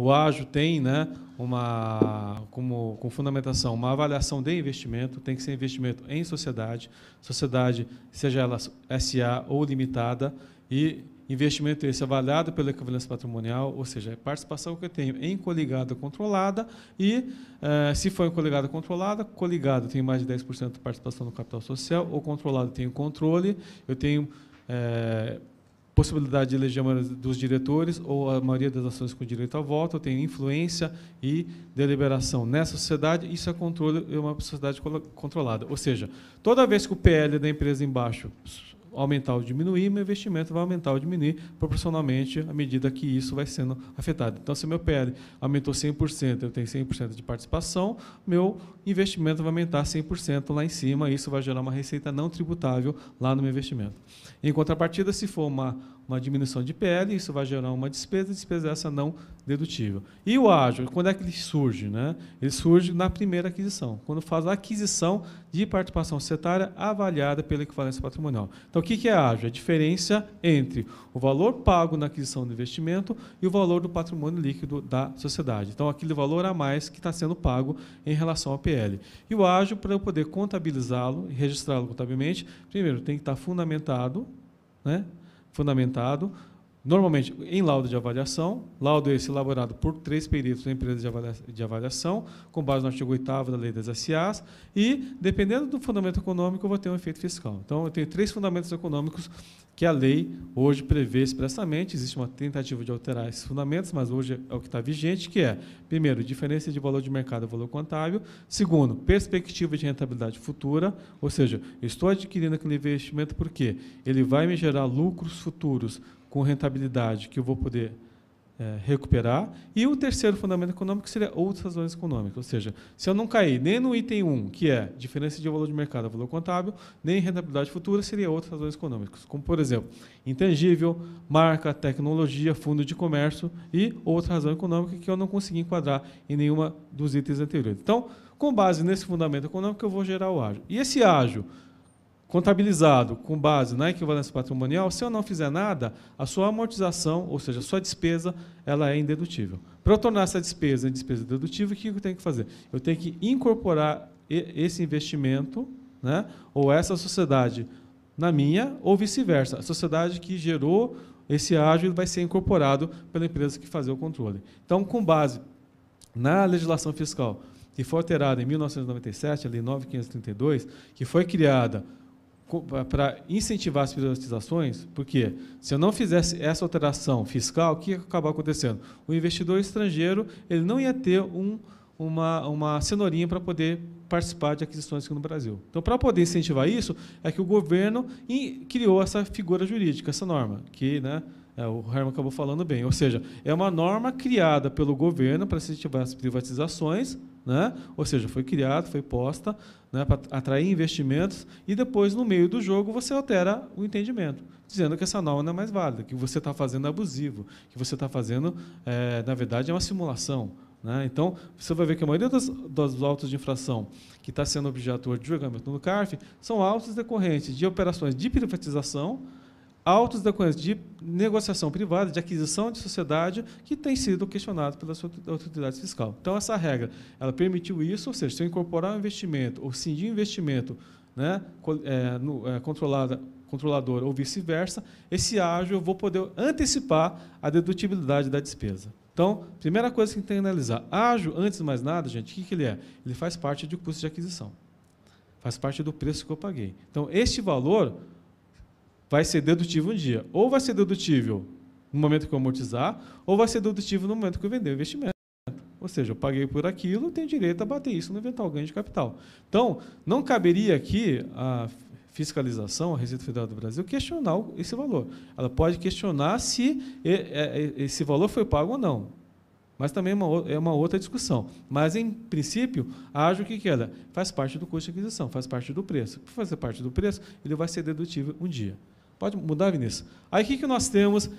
o ágio tem, né, com fundamentação, uma avaliação de investimento, tem que ser investimento em sociedade, seja ela SA ou limitada, e investimento esse avaliado pela equivalência patrimonial, ou seja, a participação que eu tenho em coligada controlada e, se for em coligada controlada, coligado tem mais de 10% de participação no capital social, ou controlado tem controle, eu tenho possibilidade de eleger a maioria dos diretores ou a maioria das ações com direito a voto, eu tenho influência e deliberação nessa sociedade, isso é controle, é uma sociedade controlada. Ou seja, toda vez que o PL da empresa embaixo aumentar ou diminuir, meu investimento vai aumentar ou diminuir proporcionalmente à medida que isso vai sendo afetado. Então, se meu PL aumentou 100%, eu tenho 100% de participação, meu investimento vai aumentar 100% lá em cima, isso vai gerar uma receita não tributável lá no meu investimento. Em contrapartida, se for uma diminuição de PL, isso vai gerar uma despesa essa não dedutível. E o ágio, quando é que ele surge? Né? Ele surge na primeira aquisição, quando faz a aquisição de participação societária avaliada pela equivalência patrimonial. Então, o que é ágio? É a diferença entre o valor pago na aquisição do investimento e o valor do patrimônio líquido da sociedade. Então, aquele valor a mais que está sendo pago em relação ao PL. E o ágio, para eu poder contabilizá-lo e registrá-lo contabilmente, primeiro, tem que estar fundamentado, né? Normalmente em laudo de avaliação, laudo esse elaborado por 3 peritos da empresa de avaliação, com base no artigo 8º da Lei das SAs, e, dependendo do fundamento econômico, eu vou ter um efeito fiscal. Então, eu tenho 3 fundamentos econômicos que a lei hoje prevê expressamente, existe uma tentativa de alterar esses fundamentos, mas hoje é o que está vigente, que é, primeiro, diferença de valor de mercado e valor contábil, segundo, perspectiva de rentabilidade futura, ou seja, eu estou adquirindo aquele investimento porque ele vai me gerar lucros futuros com rentabilidade que eu vou poder recuperar. E o terceiro fundamento econômico seria outras razões econômicas, ou seja, se eu não cair nem no item 1, que é diferença de valor de mercado a valor contábil, nem rentabilidade futura, seria outras razões econômicas, como, por exemplo, intangível, marca, tecnologia, fundo de comércio e outra razão econômica que eu não consegui enquadrar em nenhuma dos itens anteriores. Então, com base nesse fundamento econômico, eu vou gerar o ágio. E esse ágio contabilizado com base na equivalência patrimonial, se eu não fizer nada, a sua amortização, ou seja, a sua despesa, ela é indedutível. Para eu tornar essa despesa em despesa dedutível, o que eu tenho que fazer? Eu tenho que incorporar esse investimento, né, ou essa sociedade na minha, ou vice-versa. A sociedade que gerou esse ágio vai ser incorporado pela empresa que fazer o controle. Então, com base na legislação fiscal, que foi alterada em 1997, a Lei 9.532, que foi criada para incentivar as privatizações, porque se eu não fizesse essa alteração fiscal, o que ia acabar acontecendo? O investidor estrangeiro ele não ia ter uma cenourinha para poder participar de aquisições aqui no Brasil. Então, para poder incentivar isso, é que o governo criou essa figura jurídica, essa norma, que, né, o Herman acabou falando bem, ou seja, é uma norma criada pelo governo para incentivar as privatizações, né? Ou seja, foi criada, foi posta, né, para atrair investimentos e depois, no meio do jogo, você altera o entendimento, dizendo que essa norma não é mais válida, que você está fazendo abusivo, que você está fazendo, na verdade, é uma simulação. Né? Então, você vai ver que a maioria dos autos de infração que está sendo objeto de julgamento no CARF são autos decorrentes de operações de privatização, autos decorrentes de negociação privada, de aquisição de sociedade, que tem sido questionado pela sua autoridade fiscal. Então, essa regra, ela permitiu isso, ou seja, se eu incorporar um investimento, ou cindir um investimento, né, controlador ou vice-versa, esse ágio eu vou poder antecipar a dedutibilidade da despesa. Então, primeira coisa que tem que analisar, ágio, antes de mais nada, gente, o que ele é? Ele faz parte do custo de aquisição, faz parte do preço que eu paguei. Então, este valor vai ser dedutível um dia. Ou vai ser dedutível no momento que eu amortizar, ou vai ser dedutível no momento que eu vender o investimento. Ou seja, eu paguei por aquilo, tenho direito a bater isso no eventual ganho de capital. Então, não caberia aqui a fiscalização, a Receita Federal do Brasil, questionar esse valor. Ela pode questionar se esse valor foi pago ou não. Mas também é uma outra discussão. Mas, em princípio, ágio o que ela faz parte do custo de aquisição, faz parte do preço. Por fazer parte do preço, ele vai ser dedutível um dia. Pode mudar, Vinícius? Aí, o que nós temos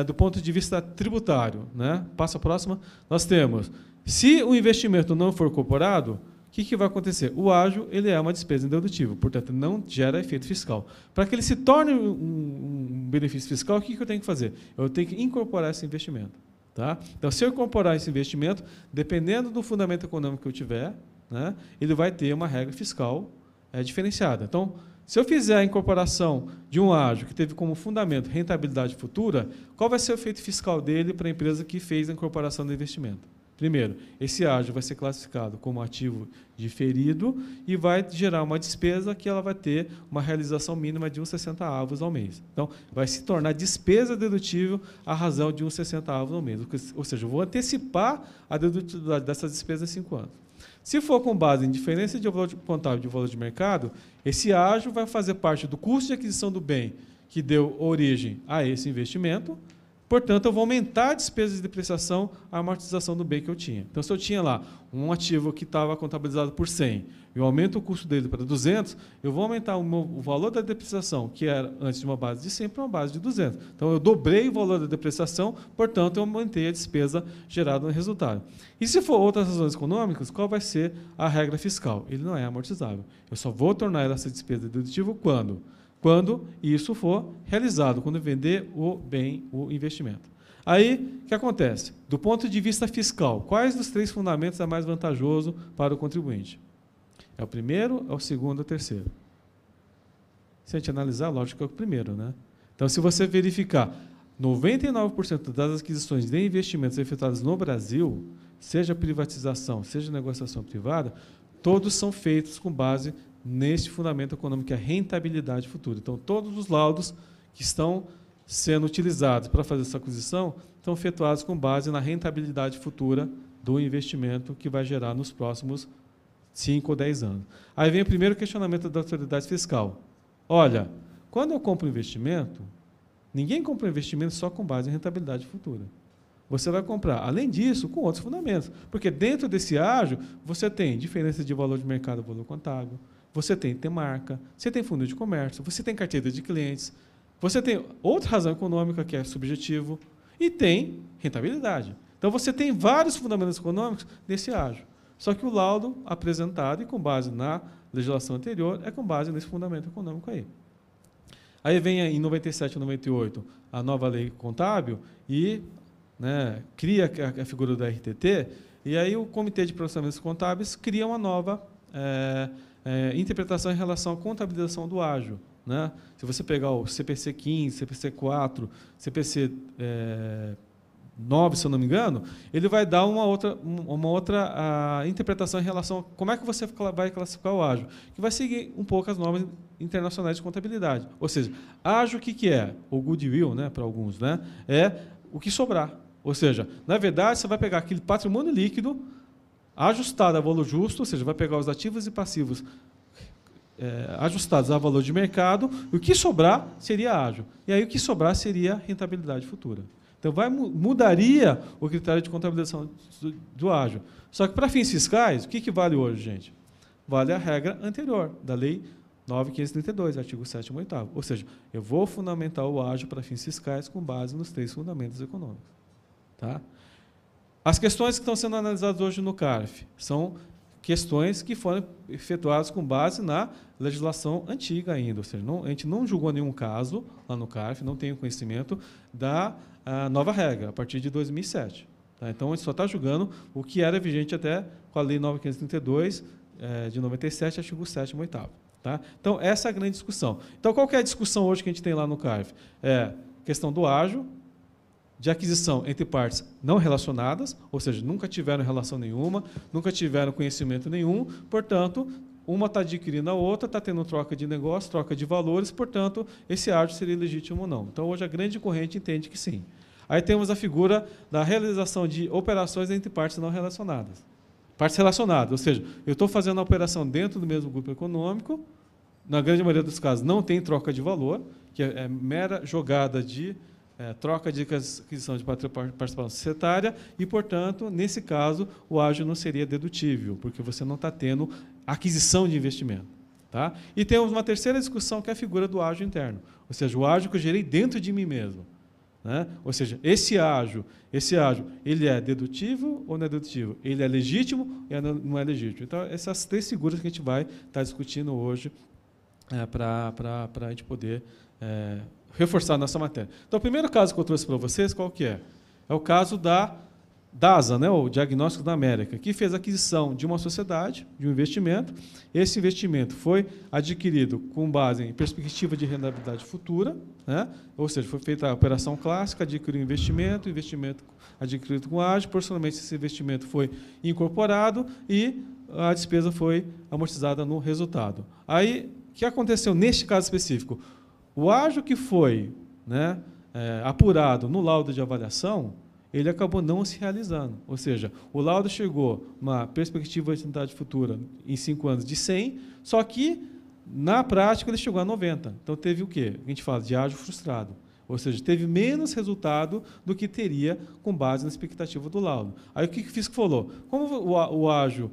do ponto de vista tributário? Né? Passa a próxima. Nós temos, se o investimento não for incorporado, o que vai acontecer? O ágio ele é uma despesa indedutível, portanto, não gera efeito fiscal. Para que ele se torne um benefício fiscal, o que eu tenho que fazer? Eu tenho que incorporar esse investimento. Tá? Então, se eu incorporar esse investimento, dependendo do fundamento econômico que eu tiver, né, ele vai ter uma regra fiscal diferenciada. Então, se eu fizer a incorporação de um ágio que teve como fundamento rentabilidade futura, qual vai ser o efeito fiscal dele para a empresa que fez a incorporação do investimento? Primeiro, esse ágio vai ser classificado como ativo diferido e vai gerar uma despesa que ela vai ter uma realização mínima de 1,60 avos ao mês. Então, vai se tornar despesa dedutível à razão de 1,60 avos ao mês. Ou seja, eu vou antecipar a dedutibilidade dessas despesas em 5 anos. Se for com base em diferença de valor contábil de valor de mercado, esse ágio vai fazer parte do custo de aquisição do bem que deu origem a esse investimento. Portanto, eu vou aumentar a despesa de depreciação, a amortização do bem que eu tinha. Então, se eu tinha lá um ativo que estava contabilizado por 100 e eu aumento o custo dele para 200, eu vou aumentar o valor da depreciação, que era antes de uma base de 100 para uma base de 200. Então, eu dobrei o valor da depreciação, portanto, eu aumentei a despesa gerada no resultado. E se for outras razões econômicas, qual vai ser a regra fiscal? Ele não é amortizável. Eu só vou tornar essa despesa dedutível quando isso for realizado, quando vender o bem, o investimento. Aí, o que acontece? Do ponto de vista fiscal, quais dos 3 fundamentos é mais vantajoso para o contribuinte? É o primeiro, é o segundo ou o terceiro? Se a gente analisar, lógico que é o primeiro, né? Então, se você verificar 99% das aquisições de investimentos efetuadas no Brasil, seja privatização, seja negociação privada, todos são feitos com base neste fundamento econômico, que é a rentabilidade futura. Então, todos os laudos que estão sendo utilizados para fazer essa aquisição estão efetuados com base na rentabilidade futura do investimento que vai gerar nos próximos 5 ou 10 anos. Aí vem o primeiro questionamento da autoridade fiscal. Olha, quando eu compro um investimento, ninguém compra um investimento só com base em rentabilidade futura. Você vai comprar, além disso, com outros fundamentos. Porque dentro desse ágio, você tem diferença de valor de mercado e valor contábil, você tem marca, você tem fundo de comércio, você tem carteira de clientes, você tem outra razão econômica, que é subjetivo, e tem rentabilidade. Então, você tem vários fundamentos econômicos nesse ágio. Só que o laudo apresentado, e com base na legislação anterior, é com base nesse fundamento econômico aí. Aí vem, em 97 e 98, a nova lei contábil e cria a figura do RTT, e aí o Comitê de Processamentos Contábeis cria uma nova interpretação em relação à contabilização do ágio. Né? Se você pegar o CPC 15, CPC 4, CPC 9, se eu não me engano, ele vai dar uma outra interpretação em relação a como é que você vai classificar o ágio, que vai seguir um pouco as normas internacionais de contabilidade. Ou seja, ágio o que é? O goodwill, né, para alguns, né, é o que sobrar. Ou seja, na verdade, você vai pegar aquele patrimônio líquido ajustado a valor justo, ou seja, vai pegar os ativos e passivos ajustados a valor de mercado, e o que sobrar seria ágio. E aí o que sobrar seria rentabilidade futura. Então, mudaria o critério de contabilização do ágio. Só que, para fins fiscais, o que vale hoje, gente? Vale a regra anterior, da Lei 9.532, artigo 7º e 8º. Ou seja, eu vou fundamentar o ágio para fins fiscais com base nos 3 fundamentos econômicos. Tá? As questões que estão sendo analisadas hoje no CARF são questões que foram efetuadas com base na legislação antiga ainda. Ou seja, a gente não julgou nenhum caso lá no CARF, não tem conhecimento da nova regra, a partir de 2007. Tá? Então, a gente só está julgando o que era vigente até com a Lei 9.532, de 97, artigo 7º e 8º. Tá? Então, essa é a grande discussão. Então, qual que é a discussão hoje que a gente tem lá no CARF? É questão do ágio, de aquisição entre partes não relacionadas, ou seja, nunca tiveram relação nenhuma, nunca tiveram conhecimento nenhum, portanto, uma está adquirindo a outra, está tendo troca de negócio, troca de valores, portanto, esse ágio seria legítimo ou não. Então, hoje, a grande corrente entende que sim. Aí temos a figura da realização de operações entre partes não relacionadas. Partes relacionadas, ou seja, eu estou fazendo a operação dentro do mesmo grupo econômico, na grande maioria dos casos não tem troca de valor, que é mera jogada de troca de aquisição de participação societária e, portanto, nesse caso, o ágio não seria dedutível, porque você não está tendo aquisição de investimento. Tá? E temos uma terceira discussão, que é a figura do ágio interno, ou seja, o ágio que eu gerei dentro de mim mesmo. Né? Ou seja, esse ágio, ele é dedutível ou não é dedutível? Ele é legítimo ou não é legítimo? Então, essas 3 figuras que a gente vai estar discutindo hoje para a gente poder reforçar a nossa matéria. Então, o primeiro caso que eu trouxe para vocês, qual que é? É o caso da DASA, né, o Diagnóstico da América, que fez a aquisição de uma sociedade, de um investimento. Esse investimento foi adquirido com base em perspectiva de rentabilidade futura, né, ou seja, foi feita a operação clássica, adquiriu o investimento adquirido com ágio, posteriormente esse investimento foi incorporado e a despesa foi amortizada no resultado. Aí, o que aconteceu neste caso específico? O ágio que foi, né, apurado no laudo de avaliação, ele acabou não se realizando. Ou seja, o laudo chegou uma perspectiva de rentabilidade futura em 5 anos de 100, só que, na prática, ele chegou a 90. Então, teve o quê? A gente fala de ágio frustrado. Ou seja, teve menos resultado do que teria com base na expectativa do laudo. Aí, o que o Fisco falou? Como o ágio,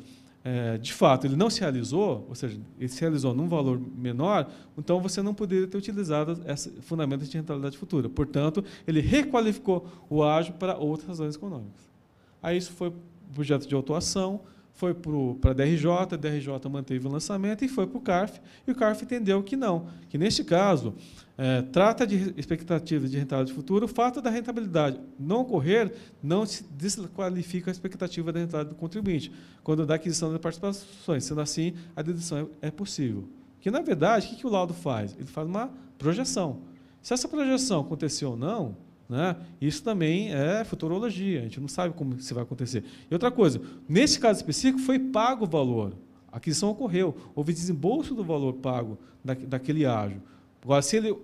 de fato, ele não se realizou, ou seja, ele se realizou num valor menor, então você não poderia ter utilizado esse fundamento de rentabilidade futura. Portanto, ele requalificou o ágio para outras razões econômicas. Aí isso foi projeto de autuação, foi para a DRJ manteve o lançamento e foi para o CARF, e o CARF entendeu que não, que neste caso, trata de expectativa de rentabilidade futura, o fato da rentabilidade não ocorrer não se desqualifica a expectativa da rentabilidade do contribuinte, quando da aquisição das participações, sendo assim, a dedução é possível. Que, na verdade, o que o laudo faz? Ele faz uma projeção. Se essa projeção aconteceu ou não, né, isso também é futurologia, a gente não sabe como isso vai acontecer. E outra coisa, nesse caso específico, foi pago o valor, a aquisição ocorreu, houve desembolso do valor pago daquele ágio. Agora, se ele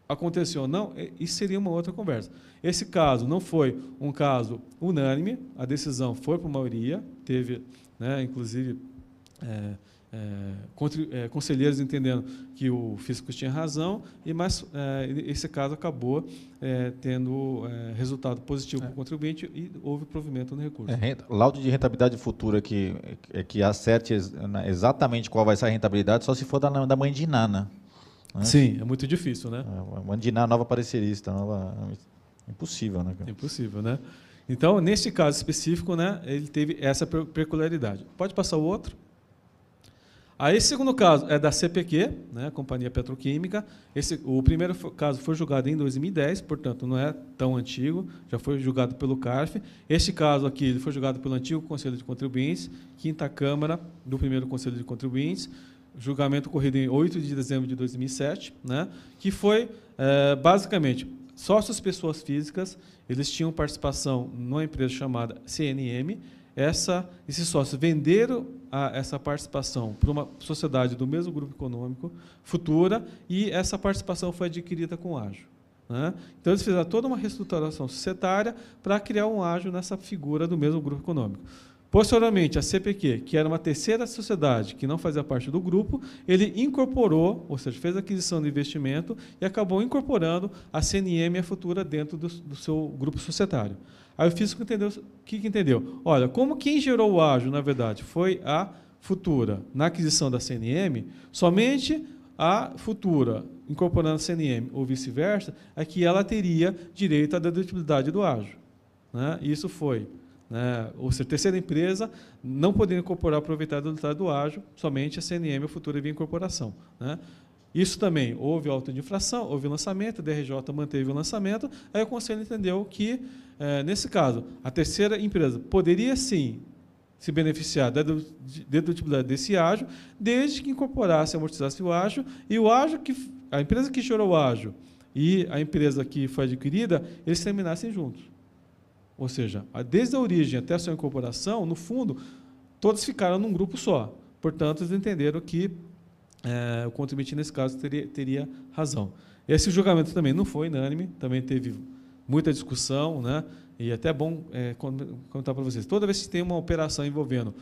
aconteceu ou não, isso seria uma outra conversa. Esse caso não foi um caso unânime, a decisão foi por maioria, teve, né, inclusive, conselheiros entendendo que o fisco tinha razão, mas esse caso acabou tendo resultado positivo para o contribuinte e houve provimento no recurso. Laudo de rentabilidade futura que acerte exatamente qual vai ser a rentabilidade só se for da mãe de Iná, né? Sim, é muito difícil, né? Mãe de Iná, nova parecerista, impossível, né? Impossível, né? Então, nesse caso específico, né, ele teve essa peculiaridade. Pode passar o outro? Aí, esse segundo caso é da CPQ, né, Companhia Petroquímica. O primeiro caso foi julgado em 2010, portanto, não é tão antigo, já foi julgado pelo CARF. Este caso aqui ele foi julgado pelo antigo Conselho de Contribuintes, quinta Câmara do primeiro Conselho de Contribuintes, julgamento ocorrido em 8 de dezembro de 2007, né, que foi, basicamente, sócios pessoas físicas, eles tinham participação numa empresa chamada CNM. Esses sócios venderam essa participação para uma sociedade do mesmo grupo econômico, futura, e essa participação foi adquirida com ágio, né? Então, eles fizeram toda uma reestruturação societária para criar um ágio nessa figura do mesmo grupo econômico. Posteriormente, a CPQ, que era uma terceira sociedade que não fazia parte do grupo, ele incorporou, ou seja, fez a aquisição de investimento e acabou incorporando a CNM e a Futura dentro do seu grupo societário. Aí o Fisco entendeu, o que entendeu? Olha, como quem gerou o ágio, na verdade, foi a Futura na aquisição da CNM, somente a Futura, incorporando a CNM ou vice-versa, é que ela teria direito à dedutibilidade do ágio, né? Isso foi, né, ou seja, a terceira empresa não poderia incorporar aproveitar a dedutibilidade do ágio, somente a CNM ou Futura via incorporação, né? Isso também, houve auto de infração, houve lançamento, a DRJ manteve o lançamento, aí o Conselho entendeu que, nesse caso, a terceira empresa poderia, sim, se beneficiar da dedutibilidade desse ágio, desde que incorporasse e amortizasse o ágio, e o ágio a empresa que gerou o ágio e a empresa que foi adquirida, eles terminassem juntos. Ou seja, desde a origem até a sua incorporação, no fundo, todos ficaram num grupo só. Portanto, eles entenderam que o contribuinte, nesse caso, teria razão. Esse julgamento também não foi unânime, também teve muita discussão, né? E até é bom contar para vocês. Toda vez que tem uma operação envolvendo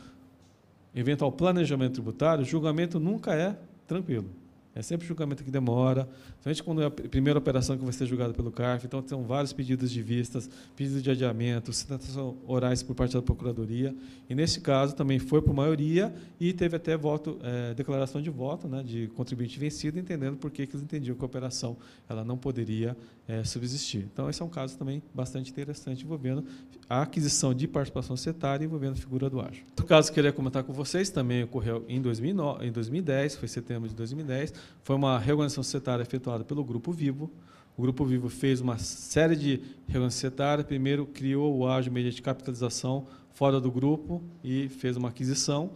eventual planejamento tributário, o julgamento nunca é tranquilo. É sempre julgamento que demora, principalmente quando é a primeira operação que vai ser julgada pelo CARF, então são vários pedidos de vistas, pedidos de adiamento, citações orais por parte da Procuradoria, e nesse caso também foi por maioria e teve até declaração de voto, né, de contribuinte vencido, entendendo por que eles entendiam que a operação ela não poderia subsistir. Então, esse é um caso também bastante interessante, envolvendo a aquisição de participação societária envolvendo a figura do ágio. Outro caso que eu queria comentar com vocês, também ocorreu em 2010, foi setembro de 2010, foi uma reorganização societária efetuada pelo Grupo Vivo. O Grupo Vivo fez uma série de reorganizações societárias. Primeiro, criou o ágio mediante capitalização fora do grupo e fez uma aquisição.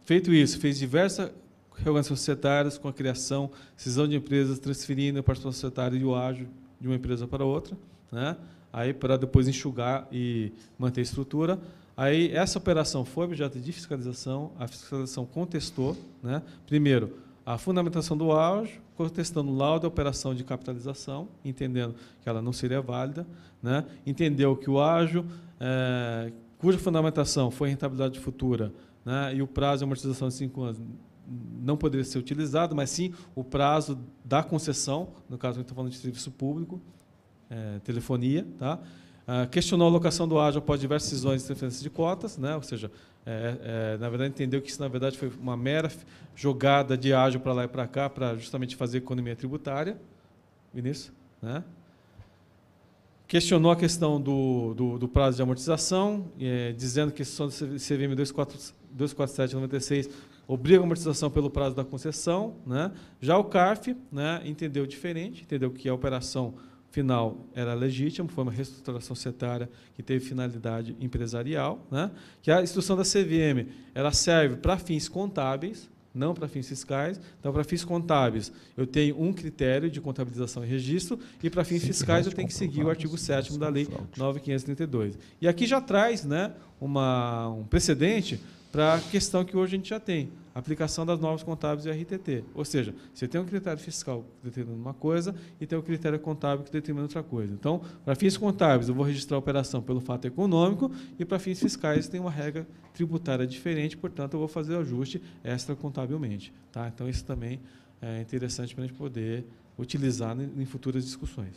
Feito isso, fez diversas reorganizações societárias com a criação, cisão de empresas, transferindo a participação societária e o ágio de uma empresa para outra, né? Aí para depois enxugar e manter a estrutura. Aí essa operação foi objeto de fiscalização, a fiscalização contestou, né? Primeiro, a fundamentação do ágio, contestando o laudo da operação de capitalização, entendendo que ela não seria válida, né? Entendeu que o ágio, cuja fundamentação foi rentabilidade futura, né? E o prazo de amortização de 5 anos não poderia ser utilizado, mas sim o prazo da concessão, no caso, a gente está falando de serviço público, telefonia, tá? Questionou a alocação do ágio após diversas decisões de transferência de cotas, né? Ou seja, na verdade, entendeu que isso, na verdade, foi uma mera jogada de ágio para lá e para cá, para justamente fazer economia tributária. Vinícius? Né? Questionou a questão do prazo de amortização, dizendo que a questão do CVM 247/96 obriga a amortização pelo prazo da concessão, né? Já o CARF, né, entendeu diferente, entendeu que a operação final era legítima, foi uma reestruturação societária que teve finalidade empresarial, né? Que a instrução da CVM ela serve para fins contábeis, não para fins fiscais. Então, para fins contábeis, eu tenho um critério de contabilização e registro, e para fins fiscais eu tenho que seguir o artigo 7º da Lei 9.532. E aqui já traz, né, um precedente para a questão que hoje a gente já tem, a aplicação das normas contábeis e RTT. Ou seja, você tem um critério fiscal que determina uma coisa e tem um critério contábil que determina outra coisa. Então, para fins contábeis, eu vou registrar a operação pelo fato econômico, e para fins fiscais tem uma regra tributária diferente, portanto, eu vou fazer o ajuste extracontabilmente. Tá? Então, isso também é interessante para a gente poder utilizar em futuras discussões.